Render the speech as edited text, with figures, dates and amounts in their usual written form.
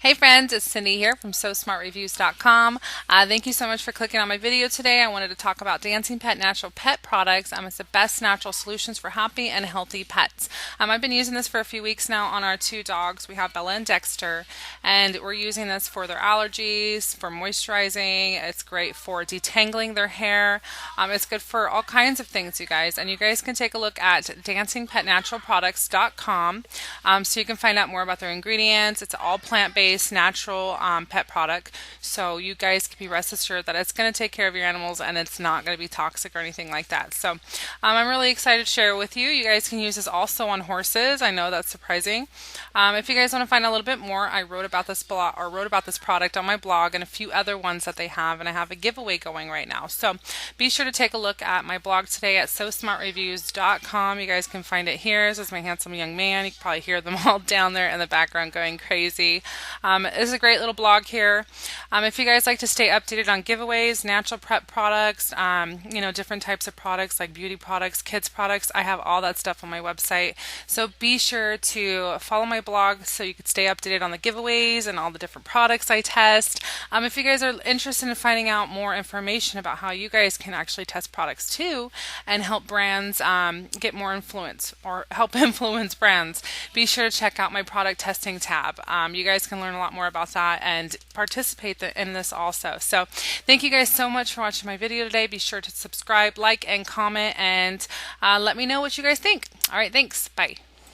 Hey friends, it's Cindy here from SoSmartReviews.com. Thank you so much for clicking on my video today. I wanted to talk about Dancing Pet Natural Pet Products. It's the best natural solutions for happy and healthy pets. I've been using this for a few weeks now on our two dogs. We have Bella and Dexter, and we're using this for their allergies, for moisturizing. It's great for detangling their hair. It's good for all kinds of things, you guys. And you guys can take a look at dancingpetnaturalproducts.com so you can find out more about their ingredients. It's all plant-based, natural pet product. So you guys can be rest assured that it's going to take care of your animals and it's not going to be toxic or anything like that. So I'm really excited to share it with you. You guys can use this also on horses. I know that's surprising. If you guys want to find out a little bit more, I wrote about this product on my blog and a few other ones that they have, and I have a giveaway going right now. So be sure to take a look at my blog today at SoSmartReviews.com. You guys can find it here. This is my handsome young man. You can probably hear them all down there in the background going crazy. It's a great little blog here. If you guys like to stay updated on giveaways, natural prep products, different types of products like beauty products, kids products, I have all that stuff on my website. So be sure to follow my blog so you can stay updated on the giveaways and all the different products I test. If you guys are interested in finding out more information about how you guys can actually test products too and help brands get more influence or help influence brands, be sure to check out my product testing tab. You guys can learn a lot more about that and participate in this also. So thank you guys so much for watching my video today. Be sure to subscribe, like, and comment, and let me know what you guys think. All right, thanks. Bye.